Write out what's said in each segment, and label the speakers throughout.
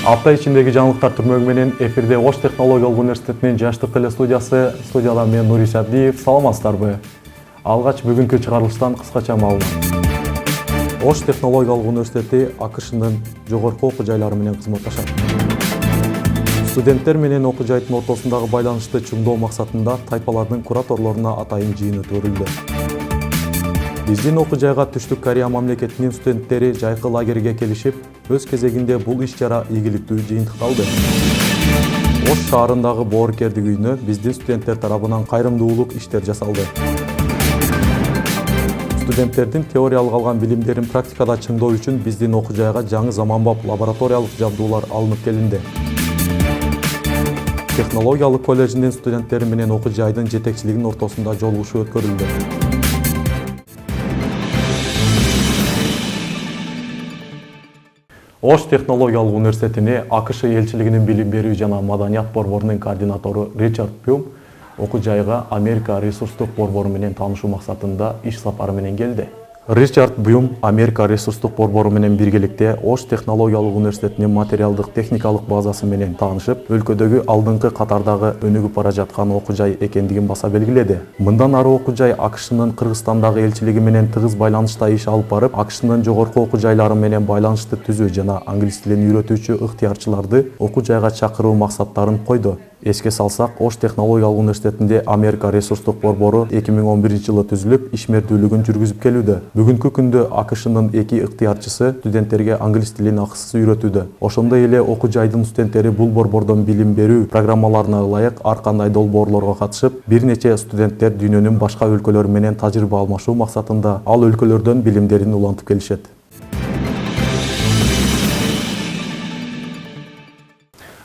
Speaker 1: Апта ичиндеги жаңылыктар түрмөгү менен эфирде Ош технологиялык университетинин жаштык телестудиясы. Студияда мен Нурис Абдиев. Саламатсыздарбы? Алгач бүгүнкү чыгарылыштан кыскача маалымат. Ош технологиялык университети АКШнын жогорку окуу жайлары менен кызматташат. Студенттер менен окуу жайдын ортосундагы байланышты чыңдоо максатында тайпалардын кураторлоруна атайын жыйын өткөрүлдү. Биздин окуу жайга Түштүк Корея мамлекетинин студенттери жайкы лагерге келишип, өз кезегинде бул иш-чара ийгиликтүү жыйынтыкталды. Ош шаарындагы боорукердик үйүнө биздин студенттер тарабынан кайрымдуулук иштер жасалды. Студенттердин теориялык алган билимдерин практикада чыңдоо үчүн биздин окуу жайга жаңы заманбап лабораториялык жабдуулар алынып келинди. Технологиялык колледжинин студенттери менен окуу жайдын жетекчилигинин ортосунда жолугушуу өткөрүлдү. Ош технологиялык университетине АКШ элчилигинин билим берүү жана маданият борборунун координатору Ричард Бюм окуу жайга Америка ресурстук борбору менен таанышуу максатында иш сапары менен келди. Ричард Бюм Америка ресурстук борбору менен биргеликте Ош технологиялык университетинин материалдык техникалык базасы менен таанышып, өлкөдөгү алдыңкы катардагы өнүгүп бара жаткан окуу жай экендигин баса белгиледи. Мындан ары окуу жай АКШнын Кыргызстандагы элчилиги менен тыгыз байланышта иш алып барып, АКШнын жогорку окуу жайлары менен байланышты түзүү жана англис тилин үйрөтүүчү ыктыярчыларды окуу жайга чакыруу максаттарын койду. Эске салсак, Ош технологиялык университетинде Америка ресурстук борбору 2011-жылы түзүлүп, ишмердүүлүгүн жүргүзүп келүүдө. Бүгүнкү күндө АКШнын 2 ыктыярчысы студенттерге англис тилин акысыз үйрөтүүдө. Ошондой эле окуу жайдын студенттери бул борбордон билим берүү программаларына ылайык ар кандай долбоорлорго катышып, бир нече студенттер дүйнөнүн башка өлкөлөрү менен тажрыйба алмашуу максатында ал өлкөлөрдөн билимдерин улантып келишет.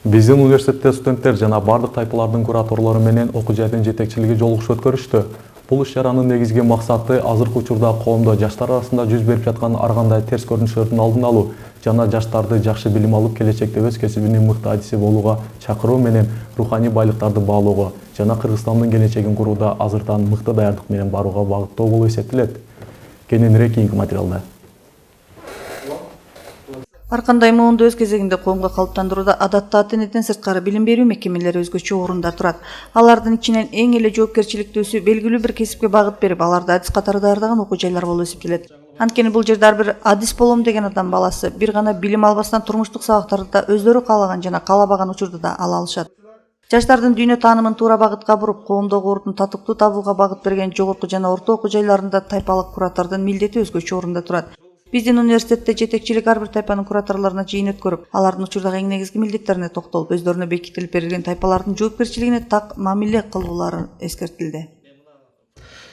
Speaker 1: Биздин университетте студенттер жана бардык тайпалардын кураторлору менен окуу жайдын жетекчилиги жолугушуу өткөрүштү. Бул иш-чаранын негизги максаты азыркы учурда коомдо жаштар арасында жүз берип жаткан ар кандай терс көрүнүштөрдүн алдын алуу жана жаштарды жакшы билим алып келечекте өз кесибинин мыкты адиси болууга чакыруу менен руханий байлыктарды баалоого жана Кыргызстандын келечегин курууда азыртан мыкты даярдык менен барууга багыттоо болуп эсептелет. Кененирээк кийинки материалда.
Speaker 2: Ар кандай муунду өз кезегинде коомго калыптандырууда адатта ата-энеден сырткары билим берүү мекемелери өзгөчө орунда турат. Алардын ичинен эң эле жоопкерчиликтүүсү белгилүү бир кесипке багыт берип, аларды адис катары даярдаган окуу жайлар болуп эсептелет. Анткени бул жерде ар бир адис болом деген адам баласы бир гана билим албастан турмуштук сабактарды да өздөрү каалаган жана каалабаган учурда да ала алышат. Жаштардын дүйнө таанымын туура багытка буруп, коомдогу ордун татыктуу табууга багыт берген жогорку жана орто окуу жайларында тайпалык куратордун милдети өзгөчө орунда турат. Биздин университетте жетекчилик ар бир тайпанын кураторлоруна жыйын өткөрүп, алардын учурдагы эң негизги милдеттерине токтолуп, өздөрүнө бекитилип берилген тайпалардын жоопкерчилигине так мамиле кылуулары эскертилди.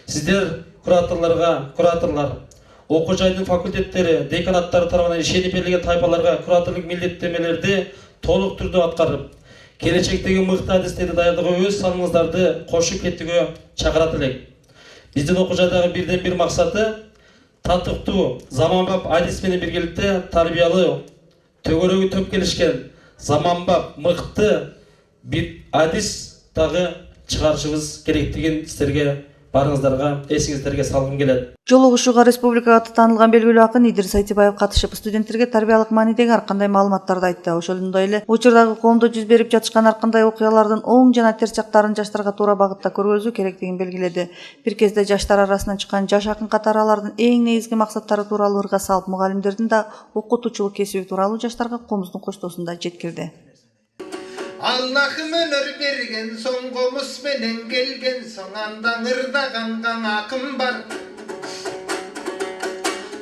Speaker 3: Сиздер кураторлар, окуу жайдын факультеттери, деканаттары тарабынан ишенип берилген тайпаларга кураторлук милдеттемелерди толук түрдө аткарып, келечектеги мыкты адистерди даярдоого өз саныңыздарды кошуп кетүүгө чакырат элек. Биздин окуу жайдагы бирден бир максаты татыктуу заманбап адис менен биргеликте тарбиялуу төгөрөгү төп келишкен заманбап мыкты бир адис дагы чыгарышыбыз керектигин сиздерге барыңыздарга эсиңиздерге салгым келет.
Speaker 2: Жолугушууга республикага аты таанылган белгилүү акын Идирис Айтибаев катышып, студенттерге тарбиялык маанидеги ар кандай маалыматтарды айтты. Ошондой эле учурдагы коомдо жүз берип жатышкан ар кандай окуялардын оң жана терс жактарын жаштарга туура багытта көргөзүү керектигин белгиледи. Бир кезде жаштар арасынан чыккан жаш акын катары алардын эң негизги максаттары тууралуу ырга салып, мугалимдердин да окутуучулук кесиби тууралуу жаштарга комуздун коштоосунда жеткирди.
Speaker 4: Allah'ım önür bergen son komus menen gelgen son andan ırdagan akım var.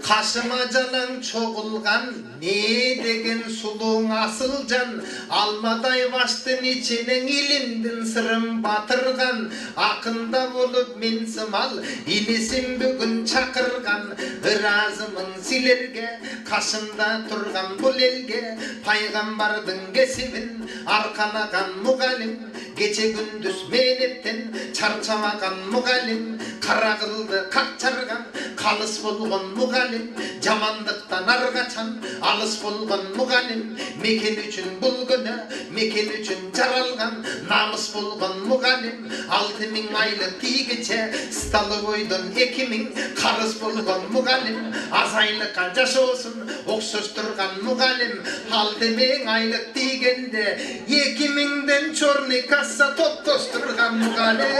Speaker 4: Kaşıma canan çoğulgan ne degen suluğun asıl can. Almaday baştın içinin ilimdin sırım batırgan. Akında bulup min sımal inisim bugün çakırgan. Irazımın silerge kaşında turgan bul elge. Paygambardın kesibin arkanagan mugalim. Gece gündüz menepten çarçamagan mugalim. кара кылды какчарган калыс болгон мугалим жамандыктан ар качан алыс болгон мугалим мекен үчүн бул күнө мекен үчүн жаралган намыс болгон мугалим 6000 айлык тийгиче столовойдон 2000 карыз болгон мугалим аз айлыкка жашоосун окшоштурган мугалим 6000 айлык тийгенде 2000ден чорный касса топтоштурган мугалим.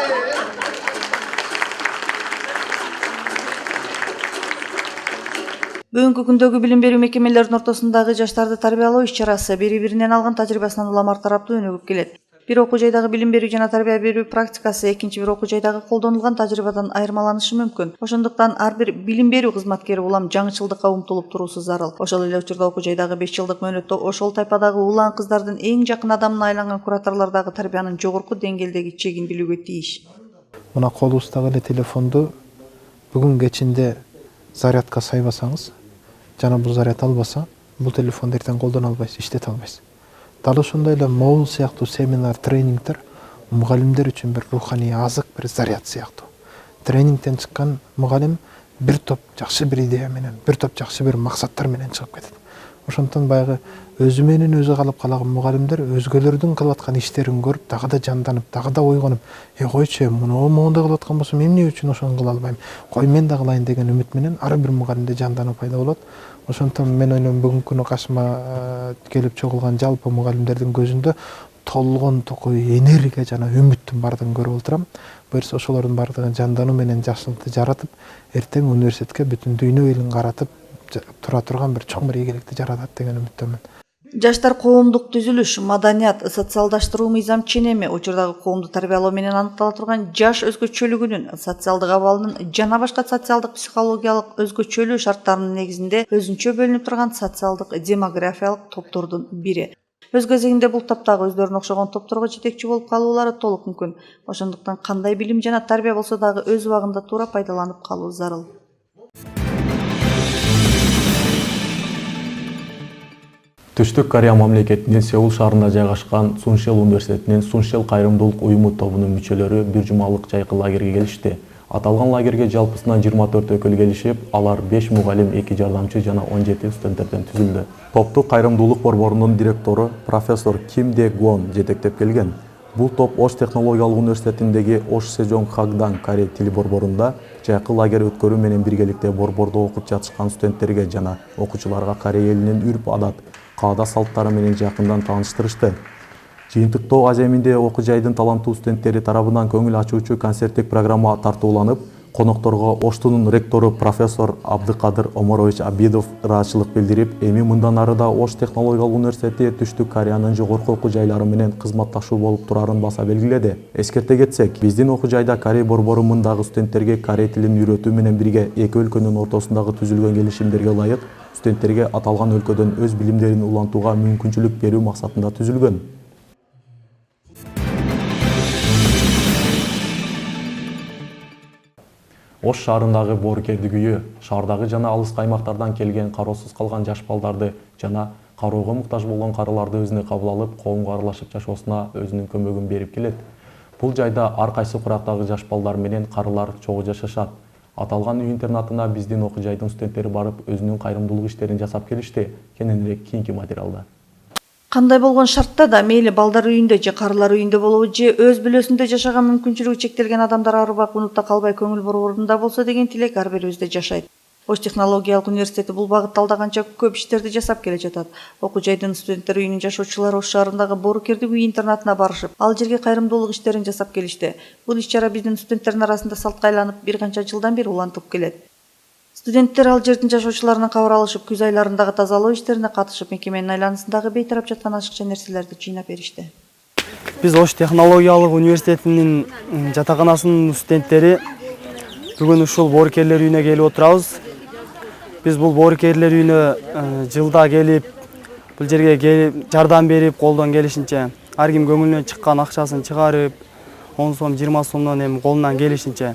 Speaker 2: Бүгүнкү күндөгү билим берүү мекемелеринин ортосундагы жаштарды тарбиялоо иш-чарасы бири-биринен алган тажрыйбасынан уламар тараптуу өнүгүп келет. Бир окуу жайдагы билим берүү жана тарбия берүү практикасы экинчи бир окуу жайдагы колдонулган тажрыйбадан айырмаланышы мүмкүн. Ошондуктан ар бир билим берүү кызматкери улам жаңычылдыкка умтулуп туруусу зарыл. Ошол эле учурда окуу жайдагы 5 жылдык мөөнөттө ошол тайпадагы улан кыздардын эң жакын адамына айланган кураторлор дагы тарбиянын жогорку деңгээлдеги чегин билүүгө тийиш.
Speaker 5: Мына колубуздагы эле телефонду бүгүн кечинде зарядка сайбасаңыз, жана бул заряд албаса, бул телефонду эртең колдоно албайсыз, иштете албайсыз. Дал ошондой эле моул сыяктуу семинар, тренингдер мугалимдер үчүн бир руханий азык, бир заряд сыяктуу. Тренингден чыккан мугалим бир топ жакшы бир идея менен, бир топ жакшы бир максаттар менен чыгып кетет. Ошондон баягы өзү менен өзү калып калаган мугалимдер өзгөлөрдүн кылып аткан иштерин көрүп, дагы да жанданып, дагы да ойгонуп, койчу, муну моундай кылып аткан болсом, эмне үчүн ошону кыла албайм? Кой мен да кылайын деген үмүт менен ар бир мугалимде жандануу пайда болот. Ошондон мен ойлойм бүгүнкү күнү кашыма келип чогулган жалпы мугалимдердин көзүндө толгон токой энергия жана үмүттүн бардыгын көрүп отурам. Буюрса ошолордун бардыгын жандануу менен жакшылыкты жаратып, эртең университетке бүтүн дүйнө элин каратып тура турган бир чоң бир ийгиликти жаратат деген үмүттөмүн.
Speaker 2: Жаштар коомдук түзүлүш, маданият, социалдаштыруу мыйзам ченеми, учурдагы коомду тарбиялоо менен аныктала турган жаш өзгөчөлүгүнүн, социалдык абалынын жана башка социалдык психологиялык өзгөчөлүү шарттарынын негизинде өзүнчө бөлүнүп турган социалдык демографиялык топтордун бири. Өз кезегинде бул таптагы өздөрүнө окшогон топторго жетекчи болуп калуулары толук мүмкүн. Ошондуктан кандай билим жана тарбия болсо дагы өз убагында туура пайдаланып калуу зарыл.
Speaker 1: Түштүк Корея мамлекетинин Сеул шаарында жайгашкан Суншел университетинин Суншел кайрымдуулук уюму тобунун мүчөлөрү бир жумалык жайкы лагерге келишти. Аталган лагерге жалпысынан 24 өкүл келишип, алар 5 мугалим, 2 жардамчы жана 17 студенттерден түзүлдү. Топту кайрымдуулук борборунун директору профессор Ким Де Гвон жетектеп келген. Бул топ Ош технологиялык университетиндеги Ош Сежонг Хагдан корей тили борборунда жайкы лагерь өткөрүү менен биргеликте борбордо окуп жатышкан студенттерге жана окуучуларга корей элинин үрп-адат, каада салттары менен жакындан тааныштырышты. Жыйынтыктоо аземинде окуу жайдын таланттуу студенттери тарабынан көңүл ачуучу концерттик программа тартууланып, конокторго Оштунун ректору профессор Абдыкадыр Омарович Абидов ыраазычылык билдирип, эми мындан ары да Ош технологиялык университети Түштүк Кореянын жогорку окуу жайлары менен кызматташуу болуп турарын баса белгиледи. Эскерте кетсек, биздин окуу жайда Корей борбору мындагы студенттерге корей тилин үйрөтүү менен бирге эки өлкөнүн ортосундагы түзүлгөн келишимдерге ылайык студенттерге аталган өлкөдөн өз билимдерин улантууга мүмкүнчүлүк берүү максатында түзүлгөн. Ош шаарындагы боорукердик үйү шаардагы жана алыс аймактардан келген кароосуз калган жаш балдарды жана кароого муктаж болгон карыларды өзүнө кабыл алып, коомго аралашып жашоосуна өзүнүн көмөгүн берип келет. Бул жайда ар кайсы курактагы жаш балдар менен карылар чогуу жашашат. Аталган үй интернатына биздин окуу жайдын студенттери барып, өзүнүн кайрымдуулук иштерин жасап келишти. Кененирээк кийинки материалда.
Speaker 2: Кандай болгон шартта да мейли балдар үйүндө же карылар үйүндө болобу же өз бүлөсүндө жашаган мүмкүнчүлүгү чектелген адамдар арыбак унутта калбай көңүл буруп ордунда болсо деген тилек ар бирибизде жашайт. Ош технологиялык университети бул багытта алдаганча көп иштерди жасап келе жатат. Окуу жайдын студенттер үйүнүн жашоочулары Ош шаарындагы боорукердик үй интернатына барышып, ал жерге кайрымдуулук иштерин жасап келишти. Бул иш-чара биздин студенттердин арасында салтка айланып, бир канча жылдан бери улантып келет. Студенттер ал жердин жашоочуларынан кабар алышып, күз айларындагы тазалоо иштерине катышып, мекеменин айланасындагы бейтарап жаткан ашыкча нерселерди жыйнап беришти.
Speaker 6: Биз Ош технологиялык университетинин жатаканасынын студенттери бүгүн ушул боорукерлер үйүнө келип отурабыз. Биз бул боорукерлер үйүнө жылда келип, бул жерге келип жардам берип, колдон келишинче ар ким көңүлүнөн чыккан акчасын чыгарып, 10 сом, 20 сомдон эми колунан келишинче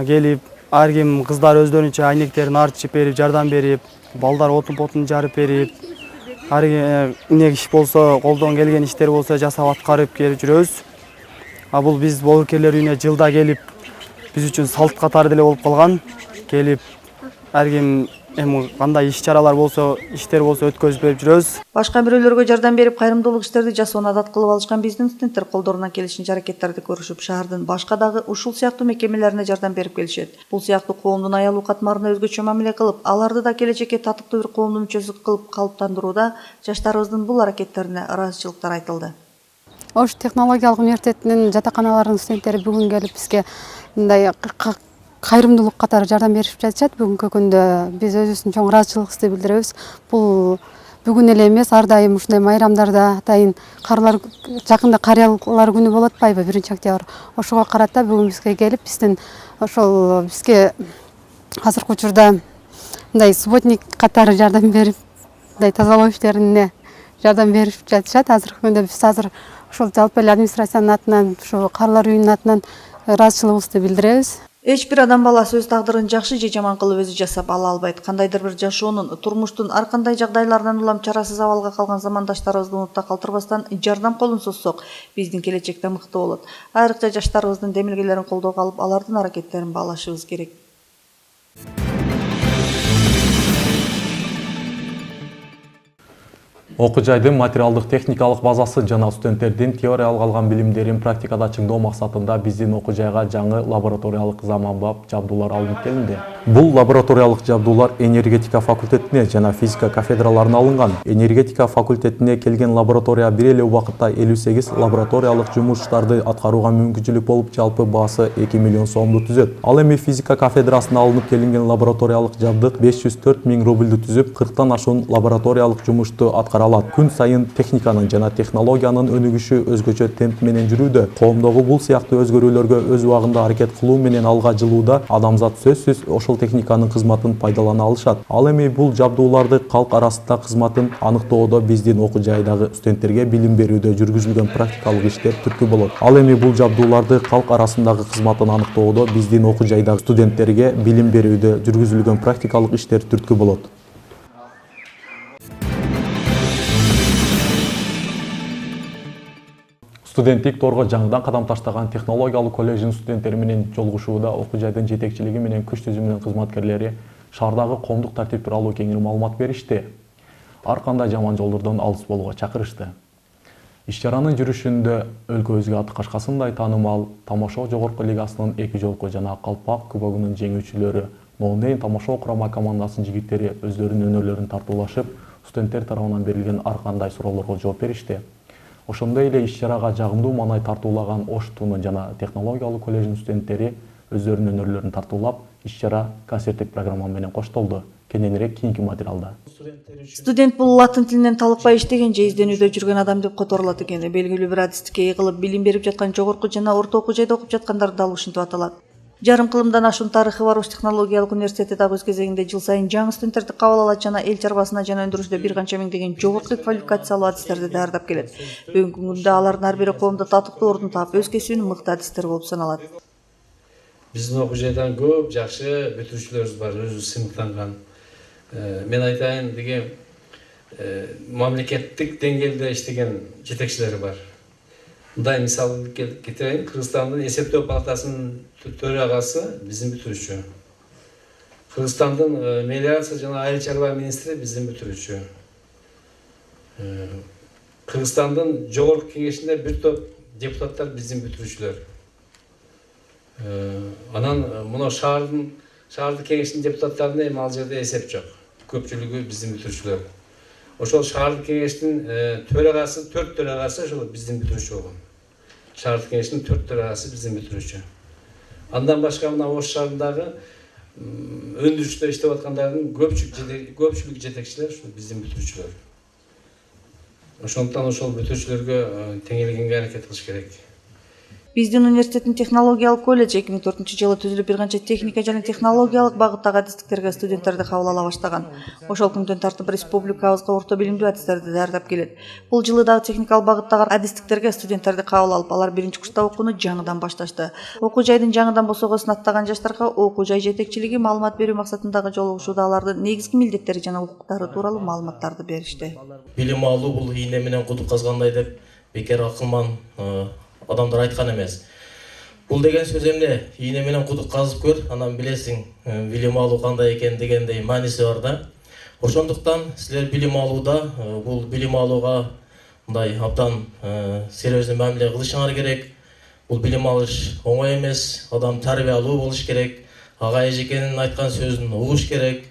Speaker 6: келип, ар ким кыздар өздөрүнчө айнектерин артышып берип, жардам берип, балдар отун-потун жарып берип, ар эмне иш болсо, колдон келген иштер болсо жасап аткарып келип жүрөбүз. Бул биз боорукерлер үйүнө жылда келип, биз үчүн салт катары деле болуп калган. Келип ар ким эми кандай иш-чаралар болсо, иштер болсо өткөзүп берип жүрөбүз.
Speaker 2: Башка бирөөлөргө жардам берип, кайрымдуулук иштерди жасоону адат кылып алышкан биздин студенттер колдорунан келишинче аракеттерди көрүшүп, шаардын башка дагы ушул сыяктуу мекемелерине жардам берип келишет. Бул сыяктуу коомдун аялуу катмарына өзгөчө мамиле кылып, аларды да келечекке татыктуу бир коомдун мүчөсү кылып калыптандырууда жаштарыбыздын бул аракеттерине ыраазычылыктар айтылды.
Speaker 7: Ош технологиялык университетинин жатаканаларынын студенттери бүгүн келип бизге мындай кайрымдуулук катары жардам берип жатышат. Бүгүнкү күндө биз өзүбүздүн чоң ыраазычылыгыбызды билдиребиз. Бул бүгүн эле эмес, ар дайым ушундай майрамдарда атайын карлар жакында карыялар күнү болуп атпайбы, 1-октябрь. Ошого карата бүгүн бизге келип, биздин ошол бизге азыркы учурда мындай субботник катары жардам берип, мындай тазалоо иштерине жардам берип жатышат. Азыркы күндө биз азыр ошол жалпы эле администрациянын атынан, ошо карлар үйүнүнүн атынан ыраазычылыгыбызды билдиребиз.
Speaker 2: Эч бир адам баласы өз тагдырын жакшы же жаман кылып өзү жасап ала албайт. Кандайдыр бир жашоонун, турмуштун ар кандай жагдайларынан улам чарасыз абалга калган замандаштарыбызды унутта калтырбастан жардам колун созсок, биздин келечекте мыкты болот. Айрыкча жаштарыбыздын демилгелерин колдоого алып, алардын аракеттерин баалашыбыз керек.
Speaker 1: Окуу жайдын материалдык техникалык базасы жана студенттердин теориялык алган билимдерин практикада чыңдоо максатында биздин окуу жайга жаңы лабораториялык заманбап жабдуулар алынып келинди. Бул лабораториялык жабдуулар энергетика факультетине жана физика кафедраларына алынган. Энергетика факультетине келген лаборатория бир эле убакытта 58 лабораториялык жумуштарды аткарууга мүмкүнчүлүк болуп, жалпы баасы 2 миллион сомду түзөт. Ал эми физика кафедрасына алынып келинген лабораториялык жабдык 504 000 рубльду түзүп, 40тан ашуун лабораториялык жумушту аткара алат. Күн сайын техниканын жана технологиянын өнүгүшү өзгөчө темп менен жүрүүдө. Коомдогу бул сыяктуу өзгөрүүлөргө өз убагында аракет кылуу менен алга жылууда адамзат сөзсүз ошол техниканын кызматын пайдалана алышат. Ал эми бул жабдууларды калк арасында кызматын аныктоодо биздин окуу жайдагы студенттерге билим берүүдө жүргүзүлгөн практикалык иштер түрткү болот. Ал эми бул жабдууларды калк арасындагы кызматын аныктоодо биздин окуу жайдагы студенттерге билим берүүдө жүргүзүлгөн практикалык иштер түрткү болот. Студенттик торго жаңыдан кадам таштаган технологиялык колледждин студенттери менен жолугушууда окуу жайдын жетекчилиги менен күч түзүмүнүн кызматкерлери шаардагы коомдук тартип тууралуу кеңири маалымат беришти. Ар кандай жаман жолдордон алыс болууга чакырышты. Иш-чаранын жүрүшүндө өлкөбүзгө аты кашкасындай таанымал Тамошо жогорку лигасынын 2 жолку жана Калпак кубогунун жеңүүчүлөрү Ноунейн Тамошо курама командасынын жигиттери өздөрүнүн өнөрлөрүн тартуулашып, студенттер тарабынан берилген ар кандай суроолорго жооп беришти. Ошондой эле иш-чарага жагымдуу маанай тартуулаган Ош Тунун жана технологиялык колледждин студенттери өздөрүнүн өнөрлөрүн тартуулап, иш-чара концерттик программа менен коштолду. Кененирээк кийинки материалда.
Speaker 2: Студент бул латын тилинен талыкпай иштеген же изденүүдө жүргөн адам деп которулат экен. Белгилүү бир адистикке ыйгылып билим берип жаткан жогорку жана орто окуу жайда окуп жаткандар дал ушинтип аталат. Жарым кылымдан ашуун тарыхы бар Ош технологиялык университети дагы өз кезегинде жыл сайын жаңы студенттерди кабыл алат жана эл чарбасына жана өндүрүштө бир канча миңдеген жогорку квалификациялуу адистерди даярдап келет. Бүгүнкү күндө алардын ар бири коомдо татыктуу ордун таап, өз кесибинин мыкты адистери болуп саналат.
Speaker 8: Биздин окуу жайдан көп жакшы бүтүрүүчүлөрүбүз бар, өзү сыймыктанган. Мен айтайын деген мамлекеттик деңгээлде иштеген жетекчилери бар. Мындай мисал келтирейин, Кыргызстандын эсептөө палатасынын төрагасы биздин бүтүрүүчү. Кыргызстандын мелиорация жана айыл чарба министри биздин бүтүрүүчү. Кыргызстандын жогорку кеңешинде бир топ депутаттар биздин бүтүрүүчүлөр. Анан мына шаардык кеңештин депутаттарына эми ал жерде эсеп жок. Көпчүлүгү биздин бүтүрүүчүлөр. Ошол шаардык кеңештин төрагасы, 4 төрагасы ошол биздин бүтүрүүчү болгон. Шаардык кеңештин 4 төрагасы биздин бүтүрүүчү. Андан башка мына Ош шаарындагы өндүрүштө иштеп аткандардын көпчүлүк жетекчилер ошол биздин бүтүрүүчүлөр. Ошондуктан ошол бүтүрүүчүлөргө теңелгенге аракет кылыш керек.
Speaker 2: Биздин университеттин технологиялык колледжи 2004-жылы түзүлүп, бир канча техника жана технологиялык багыттагы адистиктерге студенттерди кабыл ала баштаган. Ошол күндөн тартып республикабызга орто билимдүү адистерди даярдап келет. Бул жылы дагы техникалык багыттагы адистиктерге студенттерди кабыл алып, алар биринчи курста окууну жаңыдан башташты. Окуу жайдын жаңыдан босогосун аттаган жаштарга окуу жай жетекчилиги маалымат берүү максатындагы жолугушууда алардын негизги милдеттери жана укуктары тууралуу маалыматтарды беришти.
Speaker 9: Билим алуу бул ийне менен кудук казгандай деп бекер акылман адамдар айткан эмес.
Speaker 3: Бул деген сөз эмне? Ийне менен кудук казып көр, анан билесиң билим алуу кандай экен дегендей мааниси бар да. Ошондуктан силер билим алууда бул билим алууга мындай абдан серьезный мамиле кылышыңар керек. Бул билим алыш оңой эмес, адам тарбиялуу болуш керек, ага эжекенин айткан сөзүн угуш керек.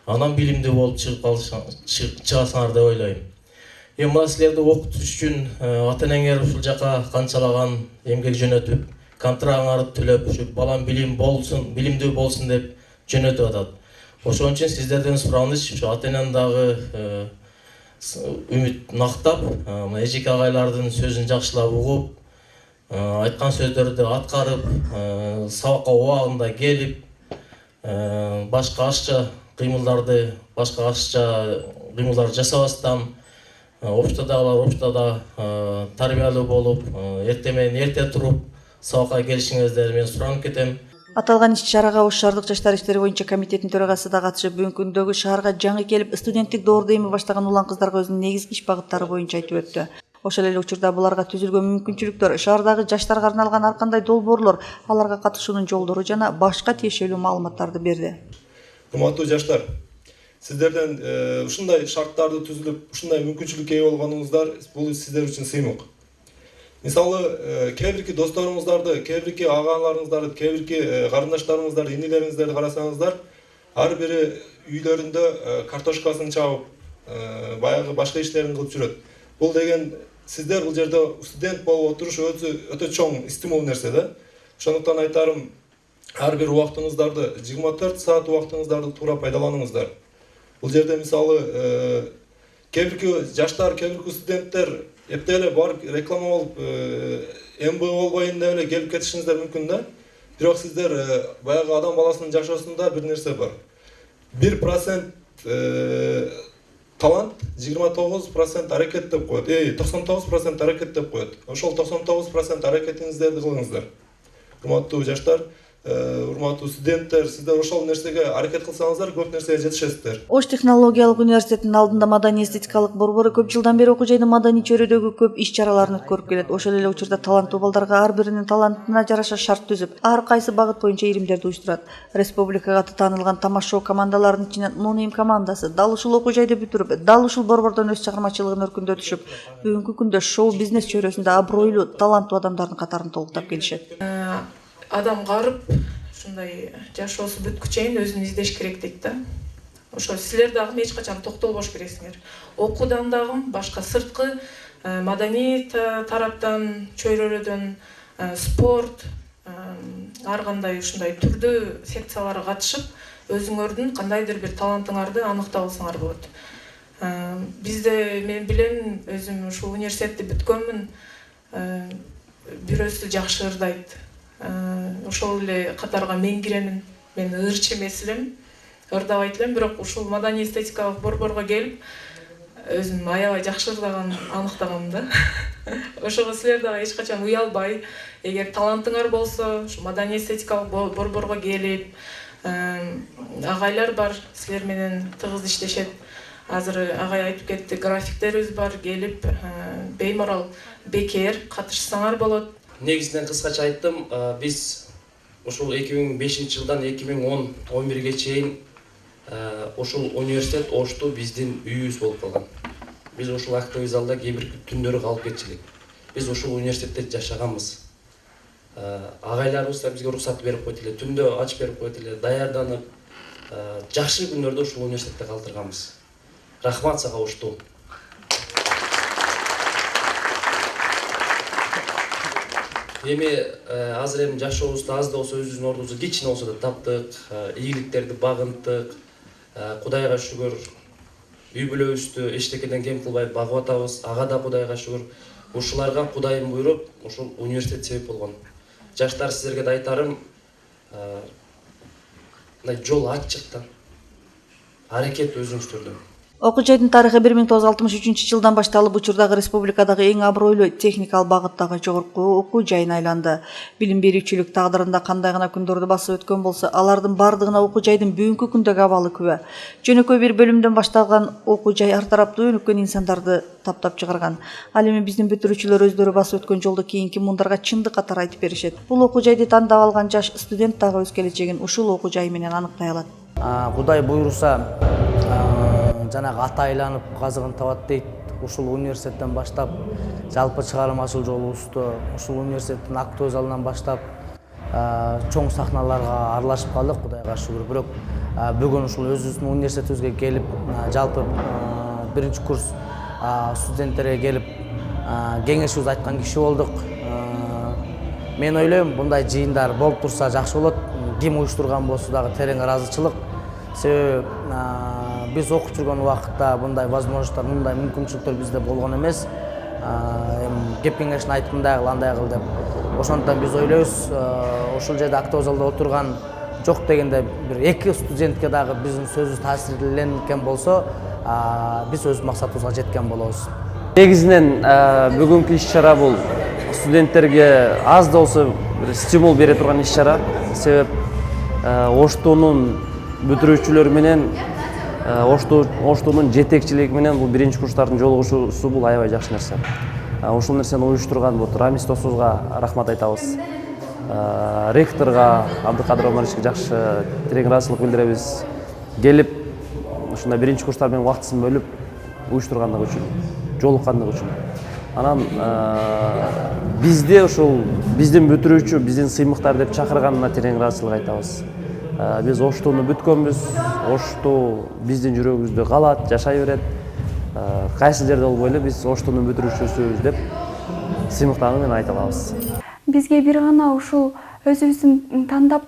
Speaker 3: Анан билимдүү болуп чыгасыңар деп ойлойм. Мына силерди окутуш үчүн ата-энеңер ушул жака канчалаган эмгек жөнөтүп, контрагыңарды төлөп, ушу балам билим болсун, билимдүү болсун деп жөнөтүп атат. Ошон үчүн сиздерден сураныч, ушу ата-энени дагы үмүт нактап, эжеке агайлардын сөзүн жакшылап угуп, айткан сөздөрдү аткарып, сабакка убагында келип, башка ашча кыймылдарды жасабастан, обществодагылар тарбиялуу болуп, эртең менен эрте туруп сабакка келишиңиздерди мен суранып кетем.
Speaker 2: Аталган иш-чарага Ош шаардык жаштар иштери боюнча комитеттин төрагасы да катышып, бүгүнкү күндөгү шаарга жаңы келип студенттик доорду эми баштаган улан кыздарга өзүнүн негизги иш багыттары боюнча айтып өттү. Ошол эле учурда буларга түзүлгөн мүмкүнчүлүктөр, шаардагы жаштарга арналган ар кандай долбоорлор, аларга катышуунун жолдору жана башка тиешелүү маалыматтарды берди.
Speaker 9: Урматтуу жаштар, сиздерден ушундай шарттарды түзүлүп, ушундай мүмкүнчүлүккө ээ болгонуңуздар бул сиздер үчүн сыймык. Мисалы, кээ-бирки досторуңуздарды, кээ-бирки агаларыңыздарды, кээ-бирки карындаштарыңыздарды, инилериңиздерди карасаңыздар, ар бири үйлөрүндө картошкасын чабып, баягы башка иштерин кылып жүрөт. Бул деген сиздер бул жерде студент болуп отуруш өтө чоң стимул нерсе да. Ошондуктан айтарым, ар бир убактыңыздарды, 24 саат убактыңыздарды туура пайдаланыңыздар. Бул жерде мисалы кээ-бирки жаштар, кээ-бирки студенттер эптеп эле барып реклама болуп, МБ болбойн деп эле келип кетишиңиздер мүмкүн да. Бирок сиздер баягы адам баласынын жашоосунда бир нерсе бар. 1% талант, 29% аракет деп коет. 99% аракет деп коет. Ошол 99% аракетиңиздерди кылыңыздар. Урматтуу жаштар, урматтуу студенттер, сиздер ошол нерсеге аракет кылсаңыздар, көп нерсеге жетишесиздер.
Speaker 2: Ош технологиялык университетинин алдында маданий эстетикалык борбору көп жылдан бери окуу жайдын маданий чөйрөдөгү көп иш-чараларын өткөрүп келет. Ошол эле учурда таланттуу балдарга ар биринин талантына жараша шарт түзүп, ар кайсы багыт боюнча иримдерди уюштурат. Республикага таанылган тамаш-шоу командаларынын ичинен Нуним командасы дал ушул окуу жайды бүтүрүп, дал ушул борбордон өз чыгармачылыгын өркүндөтүшүп, бүгүнкү күндө шоу-бизнес чөйрөсүндө абройлуу, таланттуу адамдардын катарын толуктап келишет.
Speaker 10: Адам карып, ушундай жашоосу бүткү чейин өзүн издеш керек дейт да. Ошо силер дагы эч качан токтолбош керексиңер. Окуудан дагы башка сырткы маданий тараптан, чөйрөлөрдөн, спорт, ар кандай ушундай түрдүү секцияларга катышып, өзүңөрдүн кандайдыр бир талантыңарды аныктап алсаңар болот. Бизде мен билем, өзүм ушул университетти бүткөнмүн, бирөөсү жакшы ырдайт. Ошол эле катарга мен киремин. Мен ырчы эмес элем, ырдабайт элем, бирок ушул маданий эстетикалык борборго келип, өзүм аябай жакшы ырдаганын аныктагам да. Ошого силер дагы эч качан уялбай, эгер талантыңар болсо, ушу маданий эстетикалык борборго келип, агайлар бар, силер менен тыгыз иштешет. Азыр агай айтып кетти, графиктерибиз бар, келип, беймарал бекер катышсаңар болот.
Speaker 3: Негизинен кыскача айттым, биз ушул 2005 жылдан 2010-11 чейин ушул университет Ошту биздин үйүбүз болуп калган. Биз ушул актовый залда кээ бир түндөрү калып кетчүлүк. Биз ушул университетте жашаганбыз. Агайларыбыз да бизге уруксат берип койду эле, түндө ачып берип койду эле, даярданып, жакшы күндөрдө ушул университетте калтырганбыз. Рахмат сага Ошту. Эми азыр эми жашообузда аз да болсо өзүбүздүн ордубузду кичине болсо да таптык, ийгиликтерди багынттык. Кудайга шүгүр, үй бүлөбүздү эчтекеден кем кылбай багып атабыз. Ага да Кудайга шүгүр. Ушуларга Кудайым буйруп, ушул университет себеп болгон. Жаштар, силерге да айтарым, жол ачык да. Аракет өзүңүздөрдөн.
Speaker 2: Окуу жайдын тарыхы 1963 жылдан башталып, учурдагы республикадагы эң абройлуу техникалык багыттагы жогорку окуу жайына айланды. Билим берүүчүлүк тагдырында кандай гана күндөрдү басып өткөн болсо, алардын бардыгына окуу жайдын бүгүнкү күндөгү абалы күбө. Жөнөкөй бир бөлүмдөн башталган окуу жай ар тараптуу өнүккөн инсандарды таптап чыгарган. Ал эми биздин бүтүрүүчүлөр өздөрү басып өткөн жолду кийинки муундарга чындык катары айтып беришет. Бул окуу жайды тандап алган жаш студент дагы өз келечегин ушул окуу жай менен аныктай алат.
Speaker 11: Кудай буйруса, жанагы ата айланып казыгын табат дейт. Ушул университеттен баштап жалпы чыгармачыл жолубузду ушул университеттин актөө залынан баштап чоң сахналарга аралашып калдык, Кудайга шүгүр. Бирок бүгүн ушул өзүбүздүн университетибизге келип, жалпы биринчи курс студенттерге келип кеңешибиз айткан киши болдук. Мен ойлойм, мындай жыйындар болуп турса жакшы болот. Ким уюштурган болсо дагы терең ыраазычылык. Себеби биз окуп жүргөн убакытта мындай возможностьтор, мындай мүмкүнчүлүктөр бизде болгон эмес. Кеп кеңешин айткым дагы андай кыл деп. Ошондуктан биз ойлойбуз, ушул жерде актөө залда отурган жок дегенде бир 2 студентке дагы биздин сөзүбүз таасирленген болсо, биз өз максатыбызга жеткен болобуз.
Speaker 12: Негизинен бүгүнкү иш-чара бул студенттерге аз да болсо бир стимул бере турган иш-чара. Себеп Оштунун бүтүрүүчүлөрү менен Оштунун жетекчилиги менен бул биринчи курстардын жолугушуусу бул аябай жакшы нерсе. Ушул нерсени уюштурган Рамис досубузга рахмат айтабыз. Ректорго Абдыкадыр Омаровичке жакшы терең ыраазычылык билдиребиз. Келип ушундай биринчи курстар менен убактысын бөлүп уюштургандыгы үчүн, жолуккандыгы үчүн. Анан бизде ушул биздин бүтүрүүчү, биздин сыймыктар деп чакырганына терең ыраазычылык айтабыз. Биз Оштуну бүткөнбүз, Ошту биздин жүрөгүбүздө калат, жашай берет. Кайсы жерде болбой эле биз Оштунун бүтүрүүчүсүбүз деп сыймыктануу менен айта алабыз.
Speaker 13: Бизге бир гана ушул өзүбүздүн тандап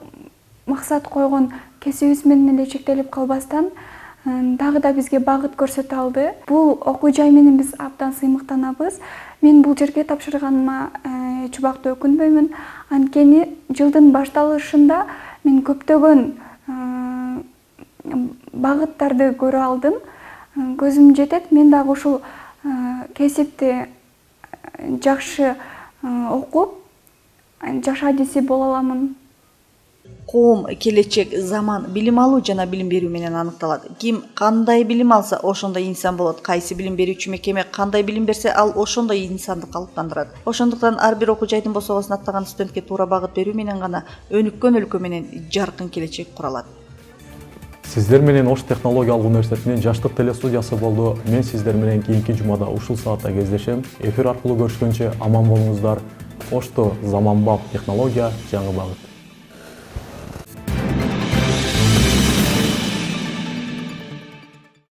Speaker 13: максат койгон кесибибиз менен эле чектелип калбастан, дагы да бизге багыт көрсөтө алды. Бул окуу жай менен биз абдан сыймыктанабыз. Мен бул жерге тапшырганыма эч убакта өкүнбөймүн. Анткени жылдын башталышында мен көптөгөн багыттарды көрө алдым. Көзүм жетет. Мен дагы ушул кесипти жакшы окуп, жаша десе боло аламын.
Speaker 2: Коом, келечек, заман, билим алуу жана билим берүү менен аныкталат. Ким кандай билим алса, ошондой инсан болот. Кайсы билим берүүчү мекеме кандай билим берсе, ал ошондой инсанды калыптандырат. Ошондуктан ар бир окуу жайдын босогосун аттаган студентке туура багыт берүү менен гана өнүккөн өлкө менен жаркын келечек куралат.
Speaker 1: Сиздер менен Ош технологиялык университетинин жаштык телестудиясы болду. Мен сиздер менен кийинки жумада ушул саатта кездешем. Эфир аркылуу көрүшкөнчө аман болуңуздар. Ошто заманбап технология, жаңы багыт.